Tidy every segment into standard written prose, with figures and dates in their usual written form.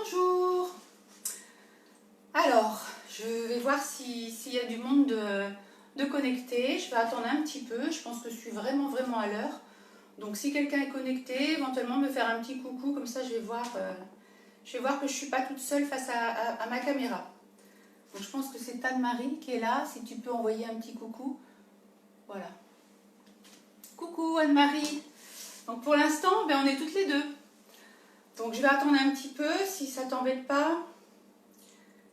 Bonjour. Alors, je vais voir s'il y a du monde de connecté. Je vais attendre un petit peu. Je pense que je suis vraiment à l'heure. Donc, si quelqu'un est connecté, éventuellement me faire un petit coucou. Comme ça, je vais voir que je ne suis pas toute seule face à ma caméra. Donc, je pense que c'est Anne-Marie qui est là. Si tu peux envoyer un petit coucou. Voilà. Coucou Anne-Marie. Donc, pour l'instant, on est toutes les deux. Donc je vais attendre un petit peu, si ça t'embête pas.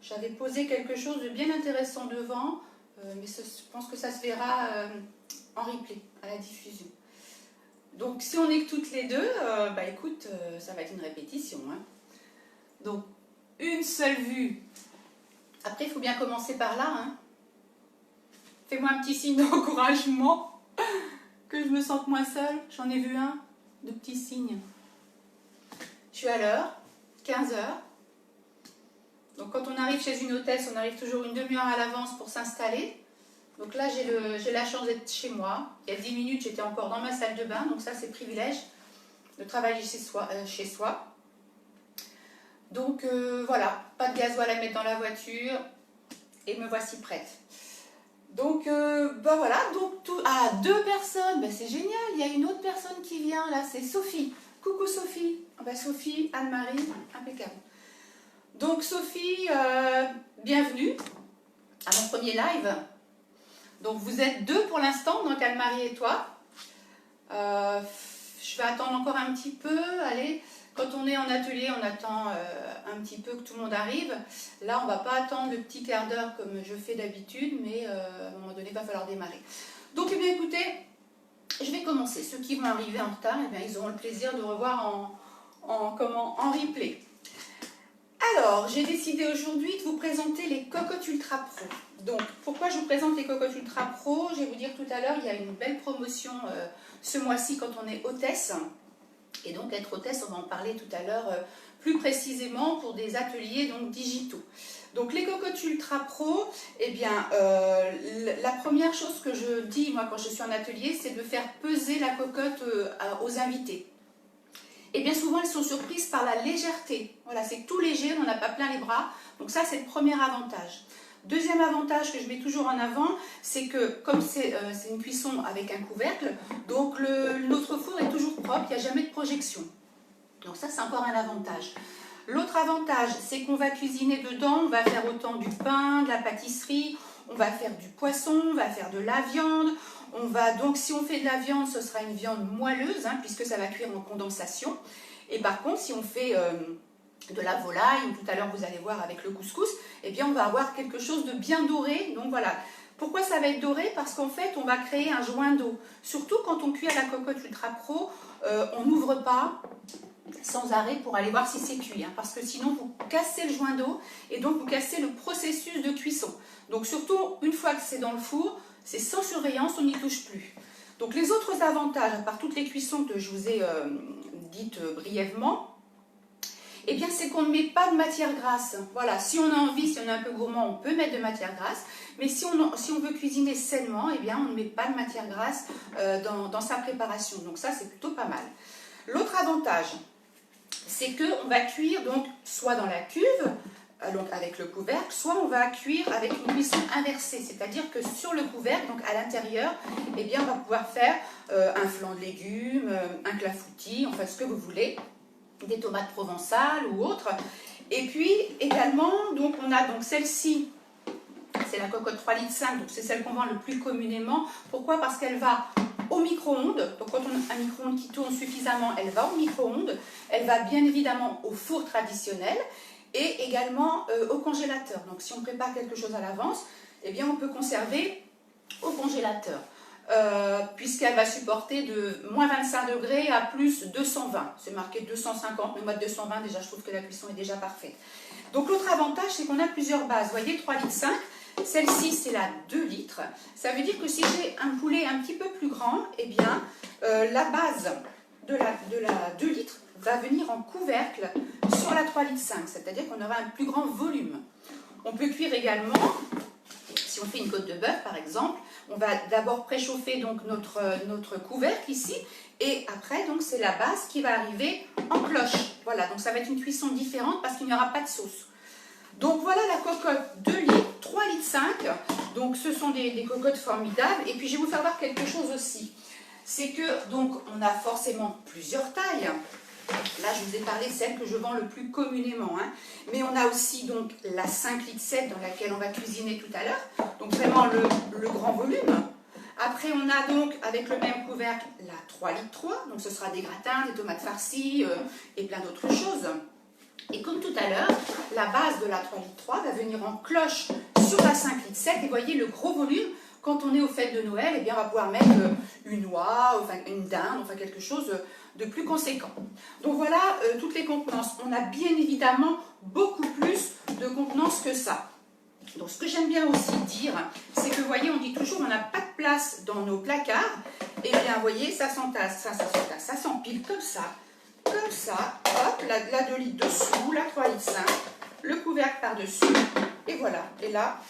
J'avais posé quelque chose de bien intéressant devant, mais je pense que ça se verra en replay, à la diffusion. Donc si on est que toutes les deux, écoute, ça va être une répétition. Hein. Donc une seule vue. Après, il faut bien commencer par là. Hein. Fais-moi un petit signe d'encouragement, que je me sente moins seule. J'en ai vu un, de petits signes. Je suis à l'heure, 15 h. Donc quand on arrive chez une hôtesse, on arrive toujours une demi-heure à l'avance pour s'installer. Donc là, j'ai la chance d'être chez moi. Il y a 10 minutes, j'étais encore dans ma salle de bain. Donc ça, c'est privilège de travailler chez soi. Donc voilà, pas de gasoil à mettre dans la voiture. Et me voici prête. Donc voilà, donc deux personnes, c'est génial. Il y a une autre personne qui vient là, c'est Sophie. Coucou Sophie. Sophie, Anne-Marie, impeccable. Donc Sophie, bienvenue à mon premier live. Donc vous êtes deux pour l'instant, donc Anne-Marie et toi. Je vais attendre encore un petit peu. Allez, quand on est en atelier, on attend un petit peu que tout le monde arrive. Là, on ne va pas attendre le petit quart d'heure comme je fais d'habitude, mais à un moment donné, il va falloir démarrer. Donc, eh bien, écoutez, je vais commencer. Ceux qui vont arriver en retard, eh bien, ils auront le plaisir de revoir en replay. Alors, j'ai décidé aujourd'hui de vous présenter les Cocottes Ultra Pro. Donc, pourquoi je vous présente les Cocottes Ultra Pro? Je vais vous dire tout à l'heure, il y a une belle promotion ce mois-ci quand on est hôtesse. Et donc, être hôtesse, on va en parler tout à l'heure plus précisément pour des ateliers donc, digitaux. Donc, les Cocottes Ultra Pro, eh bien, la première chose que je dis, moi, quand je suis en atelier, c'est de faire peser la cocotte aux invités. Et bien souvent, elles sont surprises par la légèreté. Voilà, c'est tout léger, on n'a pas plein les bras. Donc ça, c'est le premier avantage. Deuxième avantage que je mets toujours en avant, c'est que comme c'est une cuisson avec un couvercle, donc notre four est toujours propre, il n'y a jamais de projection. Donc ça, c'est encore un avantage. L'autre avantage, c'est qu'on va cuisiner dedans, on va faire autant du pain, de la pâtisserie, on va faire du poisson, on va faire de la viande. On va donc, si on fait de la viande, ce sera une viande moelleuse, hein, puisque ça va cuire en condensation. Et par contre, si on fait de la volaille, ou tout à l'heure vous allez voir avec le couscous, eh bien on va avoir quelque chose de bien doré. Donc voilà. Pourquoi ça va être doré? Parce qu'en fait, on va créer un joint d'eau. Surtout quand on cuit à la Cocotte Ultra Pro, on n'ouvre pas sans arrêt pour aller voir si c'est cuit, hein, parce que sinon vous cassez le joint d'eau et donc vous cassez le processus de cuisson. Donc surtout, une fois que c'est dans le four, c'est sans surveillance, on n'y touche plus. Donc les autres avantages, à part toutes les cuissons que je vous ai dites brièvement, eh bien c'est qu'on ne met pas de matière grasse. Voilà, si on a envie, si on est un peu gourmand, on peut mettre de matière grasse, mais si on veut cuisiner sainement, eh bien on ne met pas de matière grasse dans sa préparation. Donc ça, c'est plutôt pas mal. L'autre avantage, c'est qu'on va cuire donc soit dans la cuve, donc avec le couvercle, soit on va cuire avec une cuisson inversée, c'est-à-dire que sur le couvercle, donc à l'intérieur, eh bien on va pouvoir faire un flan de légumes, un clafoutis, enfin ce que vous voulez, des tomates provençales ou autres. Et puis également, donc on a donc celle-ci, c'est la cocotte 3,5 litres, donc c'est celle qu'on vend le plus communément. Pourquoi? Parce qu'elle va au micro-ondes. Donc quand on a un micro-ondes qui tourne suffisamment, elle va au micro-ondes. Elle va bien évidemment au four traditionnel et également au congélateur. Donc si on prépare quelque chose à l'avance, eh bien on peut conserver au congélateur. Puisqu'elle va supporter de moins 25 degrés à plus 220. C'est marqué 250, mais moi 220 déjà je trouve que la cuisson est déjà parfaite. Donc l'autre avantage, c'est qu'on a plusieurs bases. Vous voyez, 3,5 litres. Celle-ci, c'est la 2 litres. Ça veut dire que si j'ai un poulet un petit peu plus grand, eh bien, la base de la 2 litres va venir en couvercle sur la 3,5 litres. C'est-à-dire qu'on aura un plus grand volume. On peut cuire également, si on fait une côte de bœuf par exemple, on va d'abord préchauffer donc notre couvercle ici, et après donc c'est la base qui va arriver en cloche. Voilà, donc ça va être une cuisson différente parce qu'il n'y aura pas de sauce. Donc voilà la cocotte 2 litres, 3 litres 5, donc ce sont des cocottes formidables. Et puis je vais vous faire voir quelque chose aussi, c'est que donc on a forcément plusieurs tailles. Là, je vous ai parlé de celle que je vends le plus communément. Hein. Mais on a aussi donc la 5 litres 7 dans laquelle on va cuisiner tout à l'heure. Donc vraiment le grand volume. Après, on a donc avec le même couvercle la 3 litres 3. Donc ce sera des gratins, des tomates farcies et plein d'autres choses. Et comme tout à l'heure, la base de la 3 litres 3 va venir en cloche sur la 5 litres 7. Et voyez le gros volume. Quand on est aux fêtes de Noël, eh bien, on va pouvoir mettre une oie, enfin une dinde, enfin quelque chose de plus conséquent. Donc voilà toutes les contenances. On a bien évidemment beaucoup plus de contenances que ça. Donc ce que j'aime bien aussi dire, c'est que vous voyez, on dit toujours on n'a pas de place dans nos placards. Et bien vous voyez, ça s'entasse, ça s'empile comme ça, hop, la 2 litres dessous, la 3 litres 5, le couvercle par-dessus, et voilà. Et là,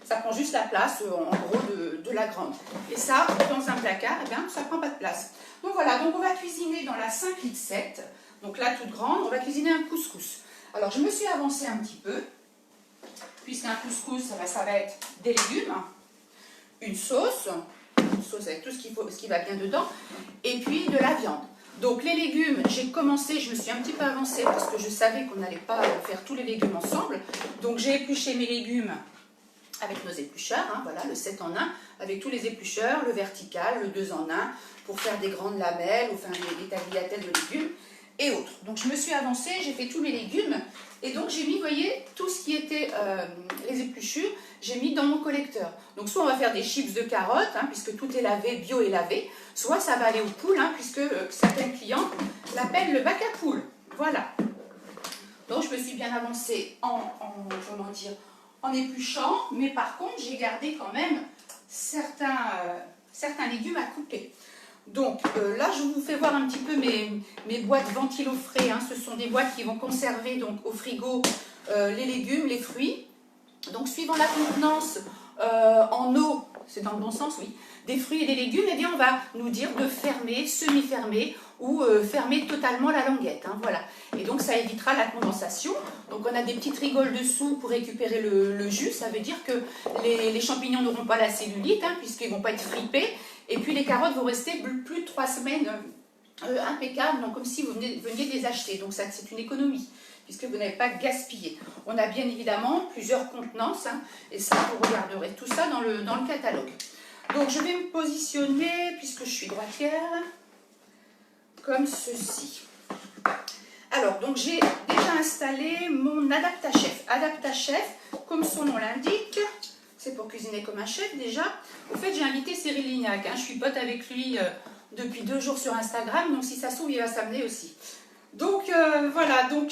ça prend juste la place en gros de la grande. Et ça, dans un placard, eh bien, ça ne prend pas de place. Donc voilà, donc on va cuisiner dans la 5 litres 7, donc là toute grande, on va cuisiner un couscous. Alors je me suis avancée un petit peu, puisqu'un couscous, ça va être des légumes, une sauce avec tout ce qui va bien dedans, et puis de la viande. Donc les légumes, j'ai commencé, je me suis un petit peu avancée parce que je savais qu'on n'allait pas faire tous les légumes ensemble. Donc j'ai épluché mes légumes avec nos éplucheurs, hein, voilà, le 7 en 1, avec tous les éplucheurs, le vertical, le 2 en 1, pour faire des grandes lamelles, enfin des tagliatelles de légumes et autres. Donc je me suis avancée, j'ai fait tous mes légumes, et donc j'ai mis, vous voyez, tout ce qui était les épluchures, j'ai mis dans mon collecteur. Donc soit on va faire des chips de carottes, hein, puisque tout est lavé, bio et lavé, soit ça va aller aux poules, hein, puisque certains clients l'appellent le bac à poules. Voilà. Donc je me suis bien avancée comment dire, en épluchant, mais par contre j'ai gardé quand même certains légumes à couper. Donc là je vous fais voir un petit peu mes boîtes ventilo frais, hein. Ce sont des boîtes qui vont conserver donc au frigo les légumes, les fruits. Donc suivant la contenance en eau, c'est dans le bon sens, oui, des fruits et des légumes, eh bien on va nous dire de fermer, semi-fermer ou fermer totalement la languette, hein, voilà. Et donc ça évitera la condensation. Donc on a des petites rigoles dessous pour récupérer le jus, ça veut dire que les champignons n'auront pas la cellulite, hein, puisqu'ils ne vont pas être fripés, et puis les carottes vont rester plus de 3 semaines impeccables, donc comme si vous veniez de les acheter, donc ça c'est une économie, puisque vous n'avez pas gaspillé. On a bien évidemment plusieurs contenances, hein, et ça vous regarderez tout ça dans le catalogue. Donc je vais me positionner, puisque je suis droitière, comme ceci. Alors, donc j'ai déjà installé mon Adaptachef. Adaptachef, comme son nom l'indique, c'est pour cuisiner comme un chef déjà. Au fait, j'ai invité Cyril Lignac, hein, je suis pote avec lui depuis 2 jours sur Instagram, donc si ça se trouve, il va s'amener aussi. Donc voilà, donc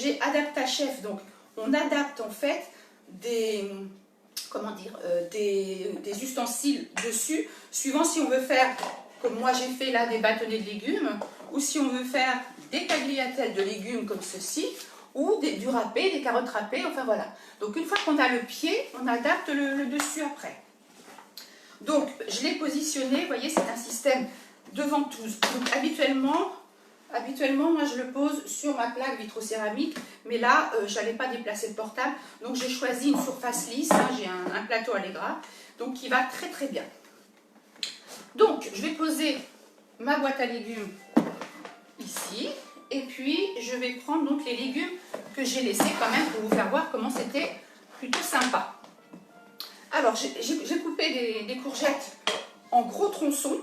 j'ai Adaptachef, donc on adapte en fait des ustensiles dessus, suivant si on veut faire, comme moi j'ai fait là, des bâtonnets de légumes, ou si on veut faire des tagliatelles de légumes comme ceci, ou du râpé, des carottes râpées, enfin voilà. Donc une fois qu'on a le pied, on adapte le dessus après. Donc je l'ai positionné, vous voyez, c'est un système de ventouse. Donc habituellement, moi je le pose sur ma plaque vitrocéramique, mais là je n'allais pas déplacer le portable, donc j'ai choisi une surface lisse, hein, j'ai un plateau Allegra, donc qui va très très bien. Donc je vais poser ma boîte à légumes ici, et puis je vais prendre donc les légumes que j'ai laissés quand même pour vous faire voir comment c'était plutôt sympa. Alors j'ai coupé des courgettes en gros tronçons,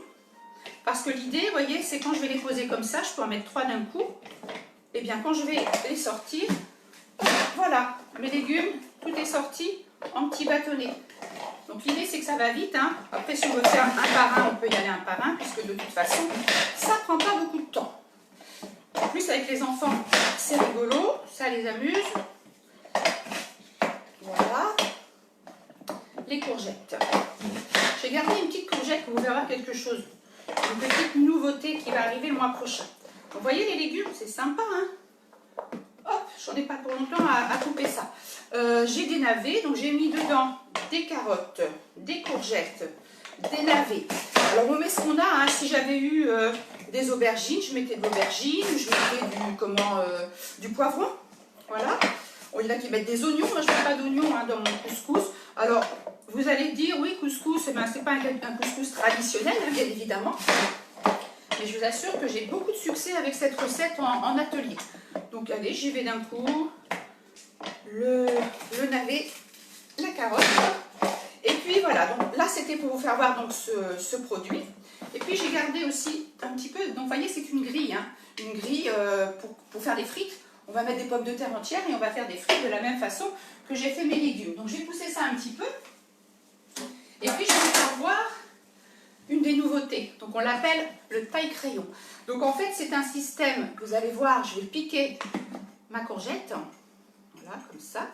parce que l'idée, vous voyez, c'est quand je vais les poser comme ça, je peux en mettre 3 d'un coup, et bien quand je vais les sortir, voilà, mes légumes, tout est sorti en petits bâtonnets. Donc l'idée c'est que ça va vite, hein. Après si on veut faire un par un, on peut y aller un par un, puisque de toute façon, ça ne prend pas beaucoup de temps. En plus avec les enfants, c'est rigolo, ça les amuse. Voilà, les courgettes. J'ai gardé une petite courgette pour vous faire voir quelque chose. Une petite nouveauté qui va arriver le mois prochain. Vous voyez les légumes, c'est sympa, hein. Hop, j'en et pas pour longtemps à couper ça. J'ai des navets, donc j'ai mis dedans des carottes, des courgettes, des navets. Alors on met ce qu'on a, hein. Si j'avais eu des aubergines, je mettais de l'aubergine, je mettais du poivron, voilà. Bon, il y en a qui mettent des oignons, moi je ne mets pas d'oignons hein, dans mon couscous. Alors vous allez dire, oui couscous, eh ben, c'est pas un couscous traditionnel, hein, bien évidemment. Mais je vous assure que j'ai beaucoup de succès avec cette recette en atelier. Donc allez, j'y vais d'un coup. Le navet, la carotte. Et puis voilà, donc là c'était pour vous faire voir donc, ce produit. Et puis j'ai gardé aussi un petit peu, donc vous voyez c'est une grille. Hein, une grille pour faire des frites. On va mettre des pommes de terre entières et on va faire des frites de la même façon que j'ai fait mes légumes. Donc j'ai poussé ça un petit peu. Et puis je vais vous faire voir une des nouveautés, donc on l'appelle le taille-crayon. Donc en fait c'est un système, vous allez voir, je vais piquer ma courgette, voilà comme ça,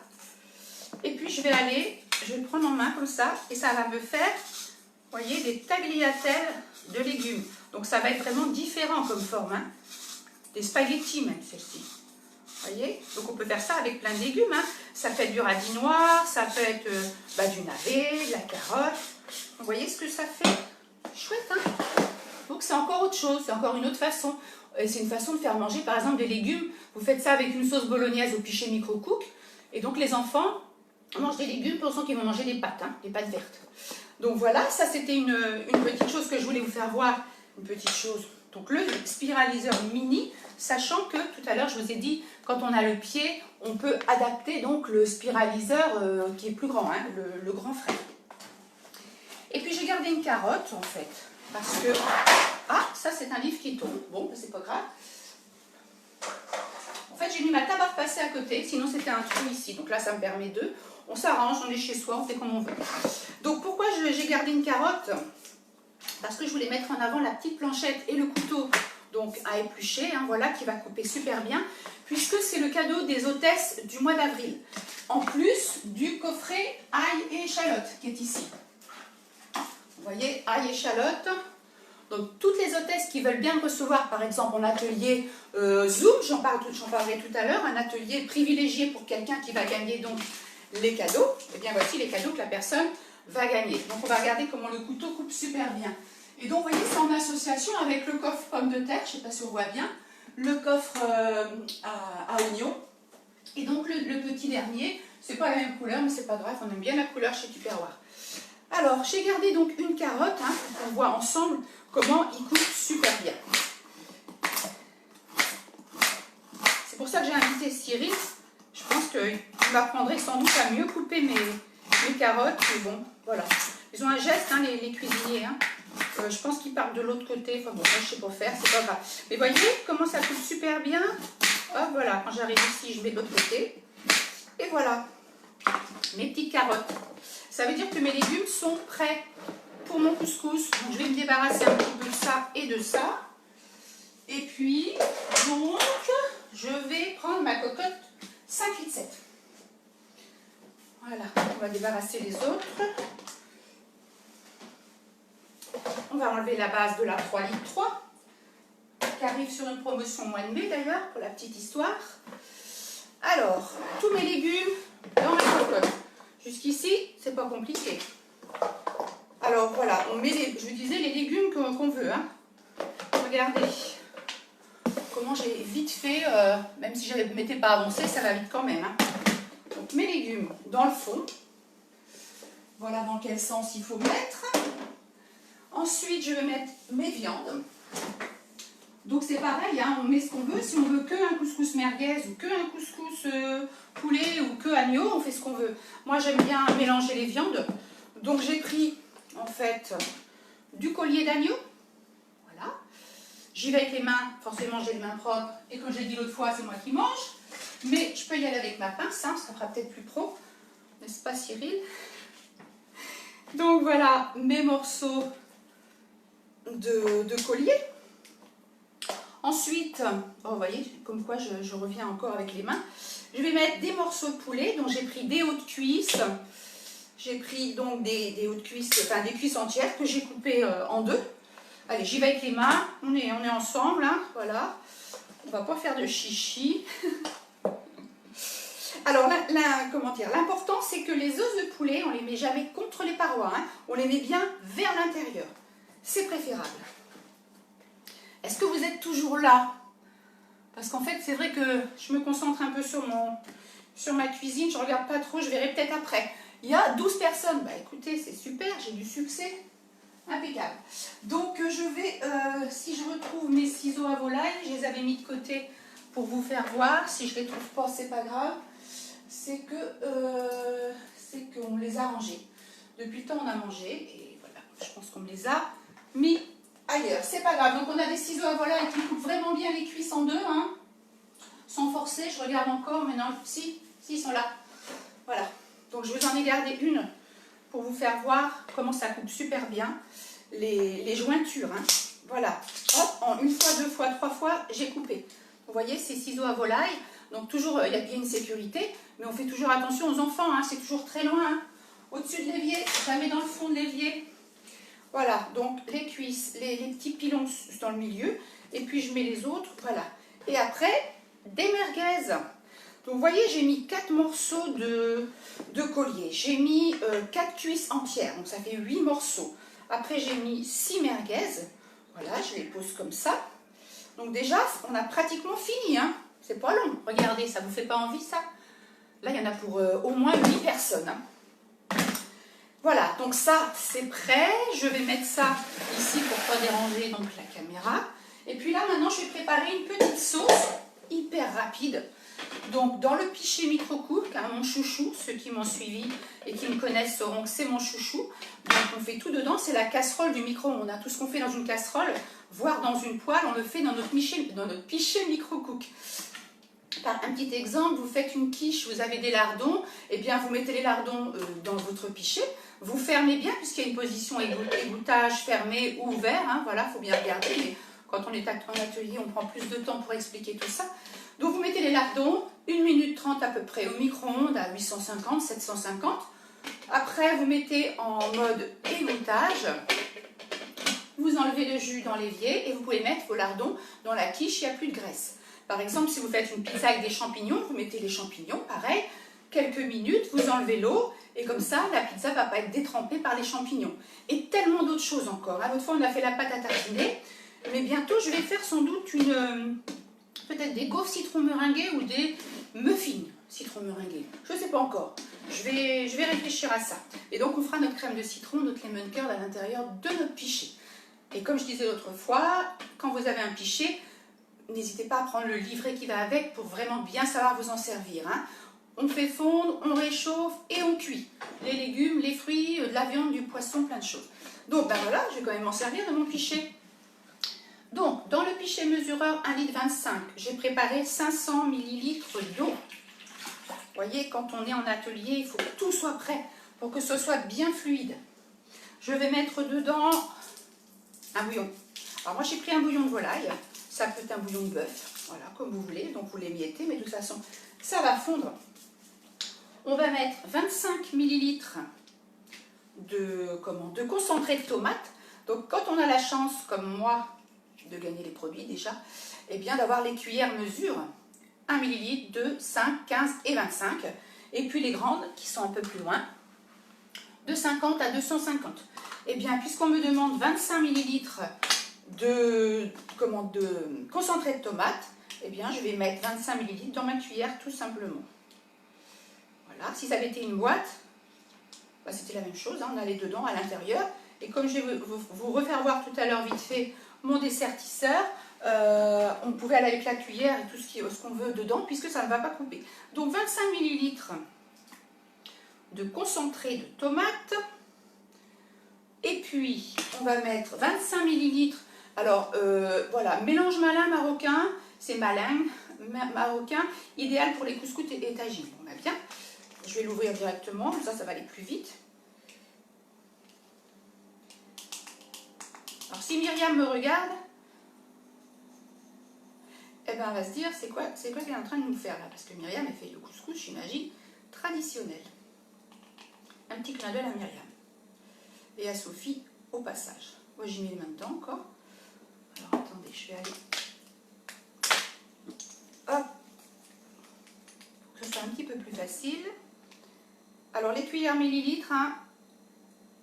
et puis je vais le prendre en main comme ça, et ça va me faire, vous voyez, des tagliatelles de légumes. Donc ça va être vraiment différent comme forme, hein. Des spaghettis même celle-ci. Vous voyez, donc on peut faire ça avec plein de légumes, hein. Ça peut être du radis noir, ça peut être du navet, de la carotte. Vous voyez ce que ça fait? Chouette, hein? Donc c'est encore autre chose, c'est encore une autre façon. C'est une façon de faire manger par exemple des légumes. Vous faites ça avec une sauce bolognaise au pichet micro-cook. Et donc les enfants mangent des légumes pensant qu'ils vont manger des pâtes, hein, des pâtes vertes. Donc voilà, ça c'était une petite chose que je voulais vous faire voir. Une petite chose. Donc le spiraliseur mini, sachant que tout à l'heure je vous ai dit, quand on a le pied, on peut adapter donc le spiraliseur qui est plus grand, hein, le grand frère. Et puis j'ai gardé une carotte en fait, parce que... Ah, ça c'est un livre qui tombe, bon, c'est pas grave. En fait j'ai mis ma table à repasser à côté, sinon c'était un trou ici, donc là ça me permet de... On s'arrange, on est chez soi, on fait comme on veut. Donc pourquoi j'ai gardé une carotte? Parce que je voulais mettre en avant la petite planchette et le couteau donc à éplucher, hein, voilà, qui va couper super bien, puisque c'est le cadeau des hôtesses du mois d'avril. En plus du coffret ail et échalote qui est ici. Vous voyez, ail et échalote. Donc toutes les hôtesses qui veulent bien recevoir, par exemple en atelier Zoom, j'en parlerai tout à l'heure, un atelier privilégié pour quelqu'un qui va gagner donc les cadeaux, et bien voici les cadeaux que la personne va gagner. Donc on va regarder comment le couteau coupe super bien. Et donc vous voyez, c'est en association avec le coffre pommes de terre, je ne sais pas si on voit bien, le coffre à oignons, et donc le petit dernier, c'est pas la même couleur, mais c'est pas grave, on aime bien la couleur chez Tupperware. Alors, j'ai gardé donc une carotte, hein, pour qu'on voit ensemble comment il coupe super bien. C'est pour ça que j'ai invité Cyril. Je pense qu'il m'apprendrait sans doute à mieux couper mes carottes. Mais bon, voilà. Ils ont un geste, hein, les cuisiniers. Hein. Je pense qu'ils partent de l'autre côté. Enfin bon, moi, je sais pas faire, c'est pas grave. Mais voyez comment ça coupe super bien. Hop, voilà. Quand j'arrive ici, je mets de l'autre côté. Et voilà. Mes petites carottes. Ça veut dire que mes légumes sont prêts pour mon couscous. Donc, je vais me débarrasser un petit peu de ça et de ça. Et puis, donc, je vais prendre ma cocotte 5 litres 7. Voilà, on va débarrasser les autres. On va enlever la base de la 3 litres 3, qui arrive sur une promotion au mois de mai d'ailleurs, pour la petite histoire. Alors, tous mes légumes dans ma cocotte. Jusqu'ici, c'est pas compliqué. Alors voilà, on met je vous disais les légumes qu'on veut. Hein. Regardez comment j'ai vite fait, même si je ne m'étais pas avancé, ça va vite quand même. Hein. Donc mes légumes dans le fond. Voilà dans quel sens il faut mettre. Ensuite, je vais mettre mes viandes. Donc c'est pareil, hein, on met ce qu'on veut. Si on veut que un couscous merguez ou que un couscous poulet ou que agneau, on fait ce qu'on veut. Moi j'aime bien mélanger les viandes. Donc j'ai pris en fait du collier d'agneau. Voilà. J'y vais avec les mains, forcément j'ai les mains propres. Et comme j'ai dit l'autre fois, c'est moi qui mange. Mais je peux y aller avec ma pince, hein, ça fera peut-être plus pro. N'est-ce pas Cyril? Donc voilà mes morceaux de collier. Ensuite, vous voyez, comme quoi je reviens encore avec les mains. Je vais mettre des morceaux de poulet, donc j'ai pris des hauts de cuisse. J'ai pris donc des hauts de cuisse, enfin des cuisses entières que j'ai coupées en deux. Allez, j'y vais avec les mains, on est ensemble, hein, voilà. On va pas faire de chichi. Alors, comment dire, l'important, c'est que les os de poulet, on les met jamais contre les parois. Hein, on les met bien vers l'intérieur. C'est préférable. Est-ce que vous êtes toujours là? Parce qu'en fait, c'est vrai que je me concentre un peu sur ma cuisine. Je ne regarde pas trop, je verrai peut-être après. Il y a 12 personnes. Bah écoutez, c'est super, j'ai du succès. Impeccable. Donc, je vais, si je retrouve mes ciseaux à volaille, je les avais mis de côté pour vous faire voir. Si je ne les trouve pas, c'est pas grave. C'est qu'on les a rangés. Depuis le temps, on a mangé. Et voilà, je pense qu'on me les a mis ailleurs. C'est pas grave. Donc, on a des ciseaux à volaille qui coupent vraiment bien les cuisses en deux. Hein, sans forcer. Je regarde encore. Mais non, si, ils sont là. Voilà. Donc, je vous en ai gardé une pour vous faire voir comment ça coupe super bien les jointures. Hein. Voilà. Hop, en une fois, deux fois, trois fois, j'ai coupé. Vous voyez, ces ciseaux à volaille. Donc, toujours, il y a bien une sécurité. Mais on fait toujours attention aux enfants. Hein. C'est toujours très loin. Hein. Au-dessus de l'évier, jamais dans le fond de l'évier. Voilà. Donc, les cuisses, les petits pilons dans le milieu. Et puis, je mets les autres. Voilà. Et après, des merguez. Donc, vous voyez, j'ai mis 4 morceaux de collier. J'ai mis 4 cuisses entières. Donc, ça fait 8 morceaux. Après, j'ai mis 6 merguez. Voilà, je les pose comme ça. Donc, déjà, on a pratiquement fini. Hein. C'est pas long. Regardez, ça vous fait pas envie, ça? Là, il y en a pour au moins 8 personnes. Hein. Voilà, donc ça, c'est prêt. Je vais mettre ça ici pour pas déranger donc, la caméra. Et puis là, maintenant, je vais préparer une petite sauce hyper rapide. Donc, dans le pichet micro-cook, hein, mon chouchou, ceux qui m'ont suivi et qui me connaissent sauront que c'est mon chouchou. Donc, on fait tout dedans, c'est la casserole du micro-ondes. Tout ce qu'on fait dans une casserole, voire dans une poêle, on le fait dans notre pichet micro-cook. Par un petit exemple, vous faites une quiche, vous avez des lardons, et bien vous mettez les lardons dans votre pichet, vous fermez bien, puisqu'il y a une position égouttage fermé ou ouvert, hein, voilà, il faut bien regarder, mais quand on est en atelier, on prend plus de temps pour expliquer tout ça. Donc vous mettez les lardons, 1 minute 30 à peu près au micro-ondes à 850, 750. Après, vous mettez en mode égouttage, vous enlevez le jus dans l'évier et vous pouvez mettre vos lardons dans la quiche, il n'y a plus de graisse. Par exemple, si vous faites une pizza avec des champignons, vous mettez les champignons, pareil, quelques minutes, vous enlevez l'eau et comme ça, la pizza ne va pas être détrempée par les champignons. Et tellement d'autres choses encore. L'autre fois, on a fait la pâte à tartiner, mais bientôt, je vais faire sans doute peut-être des gaufres citron meringuées ou des muffins citron meringuées. Je ne sais pas encore. Je vais réfléchir à ça. Et donc, on fera notre crème de citron, notre lemon curd à l'intérieur de notre pichet. Et comme je disais l'autre fois, quand vous avez un pichet, n'hésitez pas à prendre le livret qui va avec pour vraiment bien savoir vous en servir. Hein. On fait fondre, on réchauffe et on cuit. Les légumes, les fruits, de la viande, du poisson, plein de choses. Donc, ben voilà, je vais quand même m'en servir de mon pichet. Donc, dans le pichet mesureur 1,25 litre, j'ai préparé 500 ml d'eau. Vous voyez, quand on est en atelier, il faut que tout soit prêt pour que ce soit bien fluide. Je vais mettre dedans un bouillon. Alors moi, j'ai pris un bouillon de volaille. Ça peut être un bouillon de bœuf, voilà, comme vous voulez. Donc, vous l'émiettez, mais de toute façon, ça va fondre. On va mettre 25 ml de concentré de tomate. Donc, quand on a la chance, comme moi, de gagner les produits déjà, et bien d'avoir les cuillères mesure 1 ml, 2, 5, 15 et 25. Et puis les grandes qui sont un peu plus loin, de 50 à 250. Et bien, puisqu'on me demande 25 ml de concentré de tomate, eh bien, je vais mettre 25 ml dans ma cuillère tout simplement. Voilà, si ça avait été une boîte, bah, c'était la même chose, hein, on allait dedans à l'intérieur. Et comme je vais vous refaire voir tout à l'heure vite fait mon dessertisseur, on pouvait aller avec la cuillère et tout ce qu'on veut dedans, puisque ça ne va pas couper. Donc 25 ml de concentré de tomate. Et puis, on va mettre 25 ml. Alors, voilà, mélange malin marocain, c'est malin marocain, idéal pour les couscous et tagines. On a bien. Je vais l'ouvrir directement, comme ça va aller plus vite. Alors, si Myriam me regarde, eh ben, elle va se dire, c'est quoi qu'elle est en train de nous faire là? Parce que Myriam, elle fait le couscous, j'imagine, traditionnel. Un petit clin d'œil à Myriam. Et à Sophie, au passage. Moi, j'y mets les mains dedans encore. Alors, attendez, je vais aller... Hop! Faut que ça un petit peu plus facile. Alors les cuillères millilitres, hein,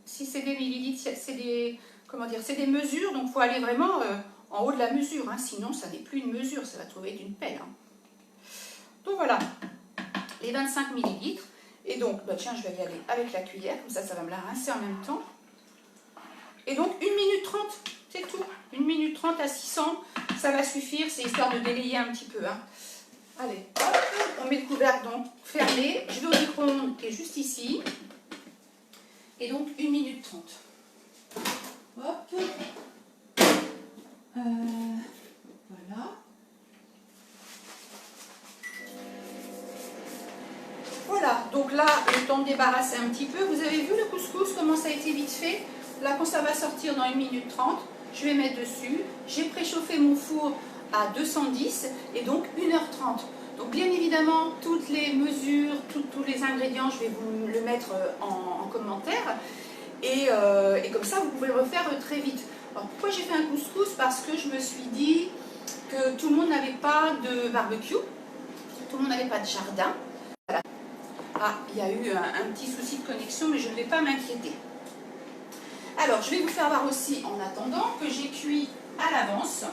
si c'est des millilitres, c'est des, comment dire, c'est des mesures, donc il faut aller vraiment en haut de la mesure, hein, sinon ça n'est plus une mesure, ça va trouver d'une pelle. Hein. Donc voilà, les 25 millilitres. Et donc, bah tiens, je vais y aller avec la cuillère, comme ça va me la rincer en même temps. Et donc 1 minute 30, c'est tout. 1 minute 30 à 600, ça va suffire, c'est histoire de délayer un petit peu. Hein. Allez, hop, on met le couvercle donc fermé. Je vais au micro-ondes qui est juste ici. Et donc 1 minute 30. Hop. Voilà. Voilà, donc là, le temps de débarrasser un petit peu. Vous avez vu le couscous, comment ça a été vite fait? Là, quand ça va sortir dans 1 minute 30, je vais mettre dessus. J'ai préchauffé mon four à 210 et donc 1h30. Donc bien évidemment, toutes les mesures, tous les ingrédients, je vais vous le mettre en commentaire. Et comme ça, vous pouvez le refaire très vite. Alors pourquoi j'ai fait un couscous? Parce que je me suis dit que tout le monde n'avait pas de barbecue, tout le monde n'avait pas de jardin. Voilà. Ah, il y a eu un petit souci de connexion, mais je ne vais pas m'inquiéter. Alors, je vais vous faire voir aussi, en attendant, que j'ai cuit à l'avance.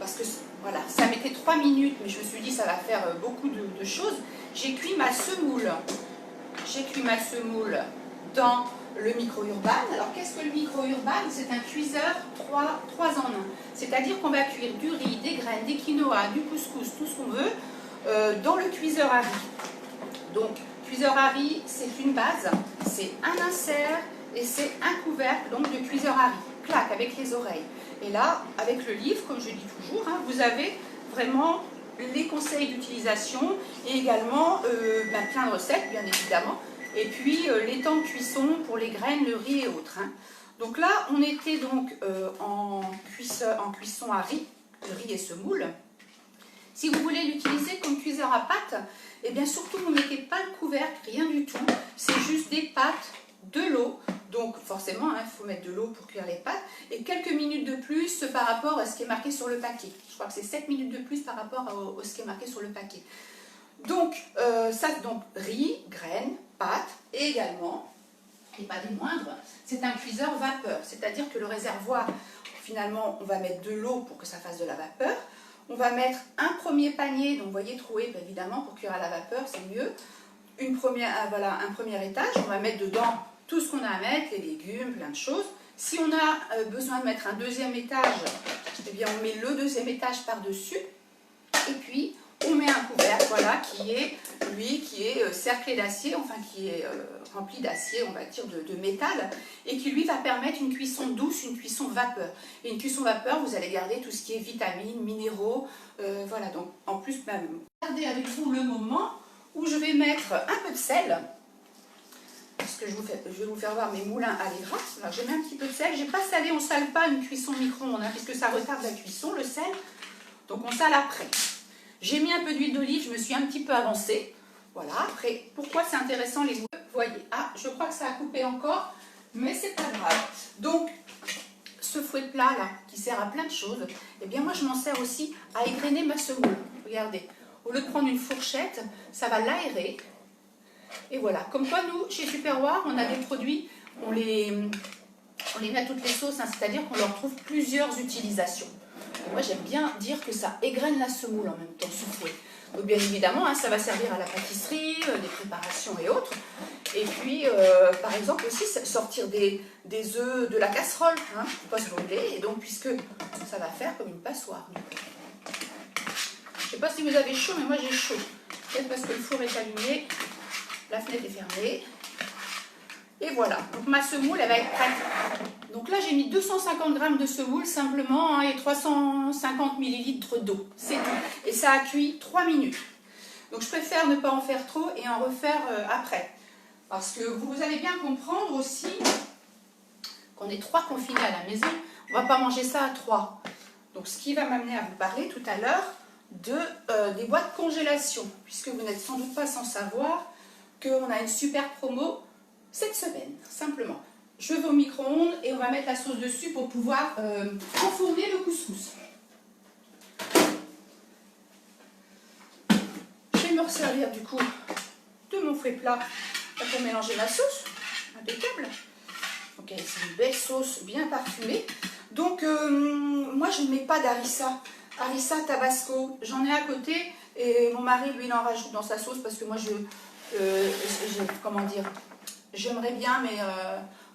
Parce que, voilà, ça mettait 3 minutes, mais je me suis dit, ça va faire beaucoup de choses. J'ai cuit ma semoule. J'ai cuit ma semoule dans le micro-urban. Alors, qu'est-ce que le micro-urban? C'est un cuiseur 3 en 1. C'est-à-dire qu'on va cuire du riz, des graines, des quinoa, du couscous, tout ce qu'on veut, dans le cuiseur à riz. Donc, cuiseur à riz, c'est une base, c'est un insert et c'est un couvercle donc de cuiseur à riz. Clac, avec les oreilles. Et là, avec le livre, comme je dis toujours, hein, vous avez vraiment les conseils d'utilisation et également plein de recettes, bien évidemment. Et puis, les temps de cuisson pour les graines, le riz et autres. Hein. Donc là, on était donc en cuisson à riz, le riz et semoule. Si vous voulez l'utiliser comme cuiseur à pâte, eh bien surtout vous ne mettez pas le couvercle, rien du tout. C'est juste des pâtes, de l'eau. Donc forcément, il faut mettre de l'eau pour cuire les pâtes. Et quelques minutes de plus par rapport à ce qui est marqué sur le paquet. Je crois que c'est 7 minutes de plus par rapport à ce qui est marqué sur le paquet. Donc, donc riz, graines, pâtes et également, et pas des moindres, c'est un cuiseur vapeur. C'est-à-dire que le réservoir, finalement, on va mettre de l'eau pour que ça fasse de la vapeur. On va mettre un premier panier, donc vous voyez troué évidemment pour cuire à la vapeur, c'est mieux. Voilà, un premier étage, on va mettre dedans tout ce qu'on a à mettre, les légumes, plein de choses. Si on a besoin de mettre un deuxième étage, eh bien on met le deuxième étage par-dessus. Et puis on met un couvercle, voilà, qui est cerclé d'acier, enfin qui est rempli d'acier, on va dire de métal, et qui lui va permettre une cuisson douce, une cuisson vapeur. Et une cuisson vapeur, vous allez garder tout ce qui est vitamines, minéraux, voilà. Donc en plus, regardez avec vous le moment où je vais mettre un peu de sel, parce que je vais vous faire voir mes moulins à l'égras. Alors je mets un petit peu de sel, j'ai pas salé, on ne sale pas une cuisson micro-ondes, hein, puisque ça retarde la cuisson, le sel, donc on sale après. J'ai mis un peu d'huile d'olive, je me suis un petit peu avancée. Voilà, après, pourquoi c'est intéressant les moulins? Vous voyez, ah, je crois que ça a coupé encore, mais c'est pas grave. Donc, ce fouet de plat là, qui sert à plein de choses, eh bien moi je m'en sers aussi à égrener ma semoule. Regardez, au lieu de prendre une fourchette, ça va l'aérer. Et voilà, comme quoi nous, chez Superwar, on a des produits, on les met à toutes les sauces, hein, c'est-à-dire qu'on leur trouve plusieurs utilisations. Et moi j'aime bien dire que ça égrène la semoule en même temps, ce fouet. Donc bien évidemment, hein, ça va servir à la pâtisserie, des préparations et autres. Et puis, par exemple aussi, sortir des œufs de la casserole, hein, pour pas se brûler. Et donc, puisque ça va faire comme une passoire. Je ne sais pas si vous avez chaud, mais moi j'ai chaud. Peut-être parce que le four est allumé, la fenêtre est fermée. Et voilà, donc ma semoule, elle va être prête. Donc là, j'ai mis 250 g de semoule simplement, hein, et 350 ml d'eau. C'est tout. Et ça a cuit 3 minutes. Donc je préfère ne pas en faire trop et en refaire après. Parce que vous allez bien comprendre aussi qu'on est 3 confinés à la maison. On ne va pas manger ça à 3. Donc ce qui va m'amener à vous parler tout à l'heure des boîtes de congélation. Puisque vous n'êtes sans doute pas sans savoir qu'on a une super promo cette semaine, simplement. Je vais au micro-ondes et on va mettre la sauce dessus pour pouvoir enfourner le couscous. Je vais me resservir du coup de mon fouet plat pour mélanger ma sauce. Impeccable. Ok, c'est une belle sauce bien parfumée. Donc, moi, je ne mets pas d'harissa. Harissa tabasco. J'en ai à côté et mon mari, lui, il en rajoute dans sa sauce parce que moi, comment dire, j'aimerais bien, mais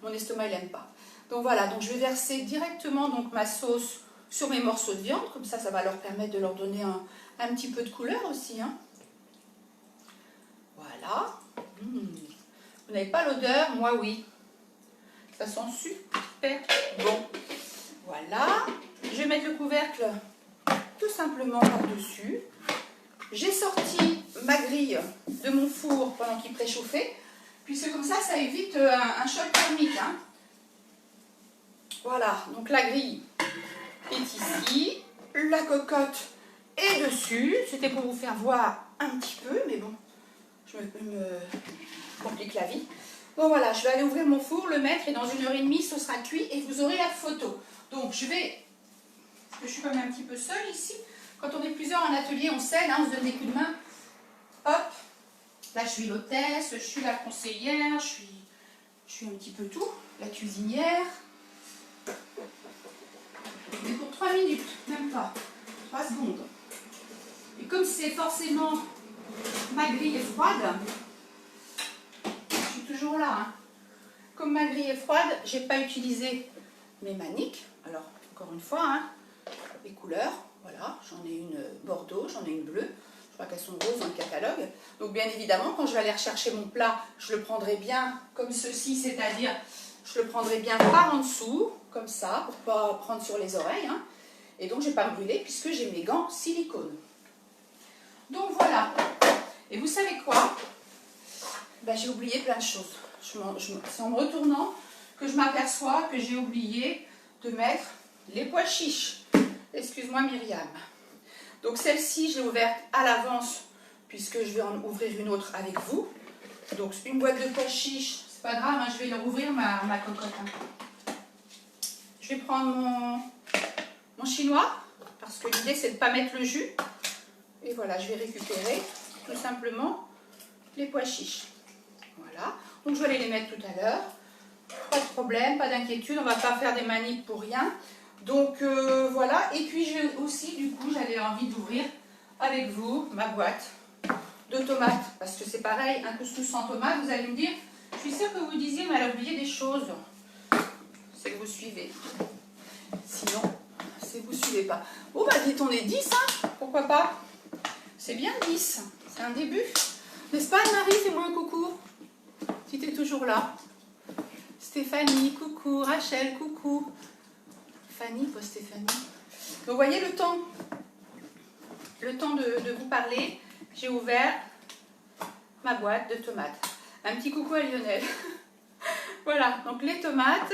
mon estomac, il n'aime pas. Donc voilà, donc je vais verser directement donc, ma sauce sur mes morceaux de viande. Comme ça va leur permettre de leur donner un petit peu de couleur aussi. Hein. Voilà. Vous n'avez pas l'odeur, moi oui. Ça sent super bon. Voilà. Je vais mettre le couvercle tout simplement par-dessus. J'ai sorti ma grille de mon four pendant qu'il préchauffait, puisque comme ça évite un choc thermique. Hein. Voilà, donc la grille est ici, la cocotte est dessus. C'était pour vous faire voir un petit peu, mais bon, je me complique la vie. Bon voilà, je vais aller ouvrir mon four, le mettre, et dans 1h30, ce sera cuit et vous aurez la photo. Donc je vais, parce que je suis quand même un petit peu seule ici, quand on est plusieurs en atelier, on s'aide, hein, on se donne des coups de main. Hop, là je suis l'hôtesse, je suis la conseillère, je suis un petit peu tout, la cuisinière. Mais pour 3 minutes, même pas, 3 secondes. Et comme c'est forcément ma grille est froide, je suis toujours là. Hein. Comme ma grille est froide, j'ai pas utilisé mes maniques. Alors, encore une fois, hein, les couleurs, voilà, j'en ai une bordeaux, j'en ai une bleue. Je crois qu'elles sont roses dans le catalogue. Donc, bien évidemment, quand je vais aller rechercher mon plat, je le prendrai bien comme ceci, c'est-à-dire, je le prendrai bien par en dessous, comme ça, pour ne pas prendre sur les oreilles. Hein. Et donc, je ne vais pas me brûler puisque j'ai mes gants silicone. Donc, voilà. Et vous savez quoi? Ben, j'ai oublié plein de choses. C'est en me retournant que je m'aperçois que j'ai oublié de mettre les pois chiches. Excuse-moi Myriam. Donc celle-ci, je l'ai ouverte à l'avance puisque je vais en ouvrir une autre avec vous. Donc une boîte de pois chiches, c'est pas grave, hein, je vais leur ouvrir ma cocotte. Hein. Je vais prendre mon chinois parce que l'idée c'est de ne pas mettre le jus. Et voilà, je vais récupérer tout simplement les pois chiches. Voilà, donc je vais aller les mettre tout à l'heure. Pas de problème, pas d'inquiétude, on va pas faire des manips pour rien. Donc voilà, et puis j'ai aussi, du coup, j'avais envie d'ouvrir avec vous ma boîte de tomates. Parce que c'est pareil, un couscous sans tomates, vous allez me dire, je suis sûre que vous disiez, mais elle a oublié des choses. C'est que vous suivez. Sinon, c'est que vous suivez pas. Bon, bah dites, on est 10, hein, pourquoi pas? C'est bien 10, c'est un début. N'est-ce pas Anne-Marie, fais-moi un coucou. Si tu es toujours là. Stéphanie, coucou. Rachel, coucou. Fanny, pas Stéphanie. Donc, vous voyez le temps de vous parler. J'ai ouvert ma boîte de tomates. Un petit coucou à Lionel. Voilà, donc les tomates.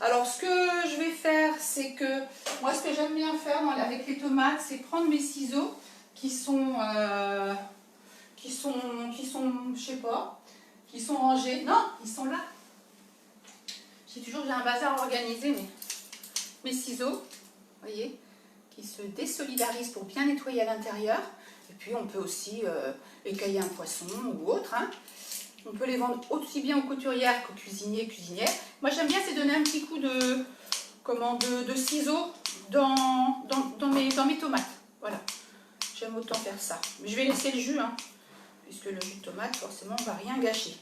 Alors, ce que je vais faire, c'est que... Moi, ce que j'aime bien faire avec les tomates, c'est prendre mes ciseaux qui sont je sais pas, qui sont rangés. Non, ils sont là. J'ai un bazar organisé, mais mes ciseaux, vous voyez, qui se désolidarisent pour bien nettoyer à l'intérieur. Et puis, on peut aussi écailler un poisson ou autre. Hein. On peut les vendre aussi bien aux couturières qu'aux cuisiniers et cuisinières. Moi, j'aime bien, c'est donner un petit coup de ciseaux dans mes tomates. Voilà. J'aime autant faire ça. Mais je vais laisser le jus, hein, puisque le jus de tomate, forcément, ne va rien gâcher.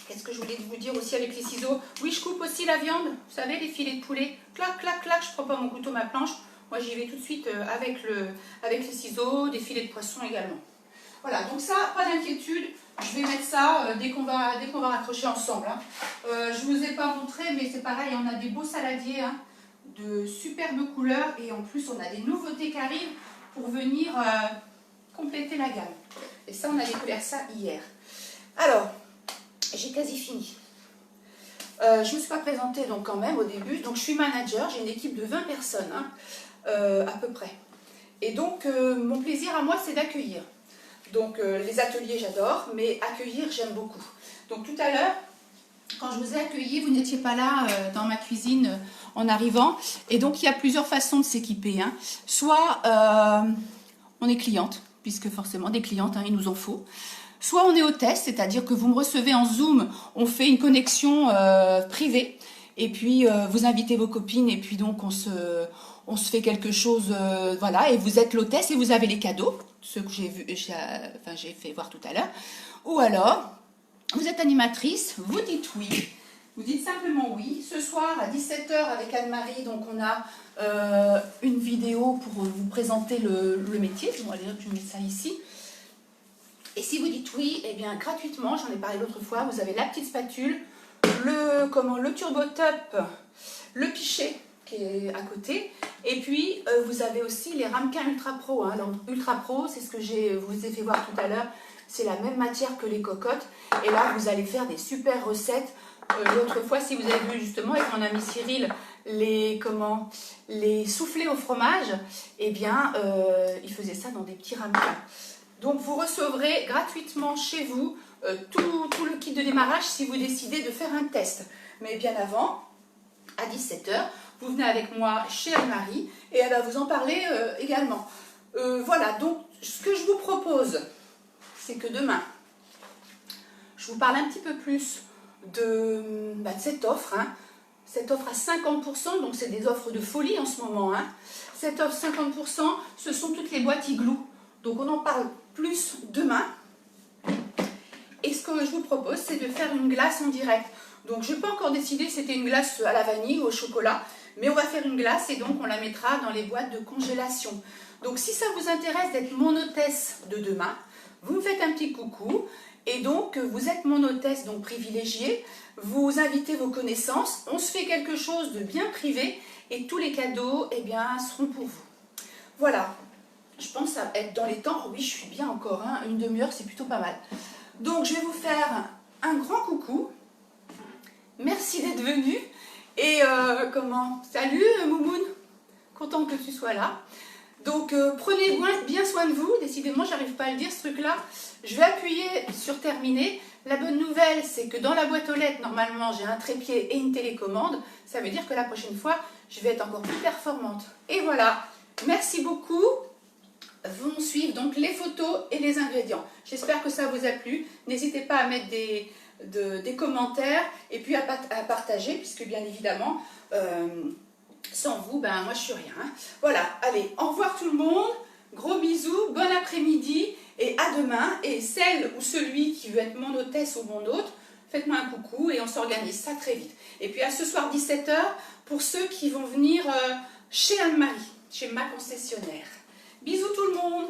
Qu'est-ce que je voulais vous dire aussi avec les ciseaux? Oui, je coupe aussi la viande. Vous savez, les filets de poulet. Clac, clac, clac. Je ne prends pas mon couteau, ma planche. Moi, j'y vais tout de suite avec les ciseaux, des filets de poisson également. Voilà, donc ça, pas d'inquiétude. Je vais mettre ça dès qu'on va raccrocher ensemble. Hein. Je ne vous ai pas montré, mais c'est pareil, on a des beaux saladiers. Hein, de superbes couleurs et en plus on a des nouveautés qui arrivent pour venir compléter la gamme. Et ça, on a découvert ça hier. Alors, j'ai quasi fini. Je ne me suis pas présentée donc quand même au début. Donc je suis manager, j'ai une équipe de 20 personnes hein, à peu près. Et donc mon plaisir à moi c'est d'accueillir. Donc les ateliers j'adore, mais accueillir j'aime beaucoup. Donc tout à l'heure, quand je vous ai accueilli, vous n'étiez pas là dans ma cuisine en arrivant. Et donc, il y a plusieurs façons de s'équiper. Hein. Soit on est cliente, puisque forcément des clientes, hein, il nous en faut. Soit on est hôtesse, c'est-à-dire que vous me recevez en Zoom, on fait une connexion privée, et puis vous invitez vos copines, et puis donc on se fait quelque chose, voilà, et vous êtes l'hôtesse et vous avez les cadeaux, ceux que j'ai fait voir tout à l'heure. Ou alors, vous êtes animatrice, vous dites oui, vous dites simplement oui. Ce soir à 17 h avec Anne-Marie, donc on a une vidéo pour vous présenter le métier. Bon, allez, je mets ça ici. Et si vous dites oui, eh bien gratuitement, j'en ai parlé l'autre fois, vous avez la petite spatule, le turbo top, le pichet qui est à côté, et puis vous avez aussi les ramequins Ultra Pro. Hein. Alors, Ultra Pro, c'est ce que vous ai fait voir tout à l'heure, c'est la même matière que les cocottes, et là vous allez faire des super recettes. L'autre fois, si vous avez vu justement avec mon ami Cyril, les soufflés au fromage, eh bien il faisait ça dans des petits ramequins. Donc vous recevrez gratuitement chez vous tout le kit de démarrage si vous décidez de faire un test. Mais bien avant, à 17 h, vous venez avec moi chez Anne-Marie et elle va vous en parler également. Voilà, donc ce que je vous propose, c'est que demain, je vous parle un petit peu plus de cette offre. Hein. Cette offre à 50%, donc c'est des offres de folie en ce moment. Hein. Cette offre 50%, ce sont toutes les boîtes Igloo. Donc on en parle plus demain. Et ce que je vous propose, c'est de faire une glace en direct. Donc je n'ai pas encore décidé si c'était une glace à la vanille ou au chocolat, mais on va faire une glace et donc on la mettra dans les boîtes de congélation. Donc si ça vous intéresse d'être mon hôtesse de demain, vous me faites un petit coucou et donc vous êtes mon hôtesse donc privilégiée, vous invitez vos connaissances, on se fait quelque chose de bien privé et tous les cadeaux bien, seront pour vous. Voilà. Je pense à être dans les temps. Oui, je suis bien encore. Hein. Une demi-heure, c'est plutôt pas mal. Donc, je vais vous faire un grand coucou. Merci d'être venu. Et salut Moumoun. Content que tu sois là. Donc, prenez bien soin de vous. Décidément, j'arrive pas à le dire, ce truc-là. Je vais appuyer sur terminer. La bonne nouvelle, c'est que dans la boîte aux lettres, normalement, j'ai un trépied et une télécommande. Ça veut dire que la prochaine fois, je vais être encore plus performante. Et voilà. Merci beaucoup. Vont suivre donc les photos et les ingrédients. J'espère que ça vous a plu. N'hésitez pas à mettre des commentaires et puis à partager, puisque bien évidemment, sans vous, moi je suis rien. Hein. Voilà, allez, au revoir tout le monde. Gros bisous, bon après-midi et à demain. Et celle ou celui qui veut être mon hôtesse ou mon hôte, faites-moi un coucou et on s'organise ça très vite. Et puis à ce soir 17 h pour ceux qui vont venir chez Anne-Marie, chez ma concessionnaire. Bisous tout le monde!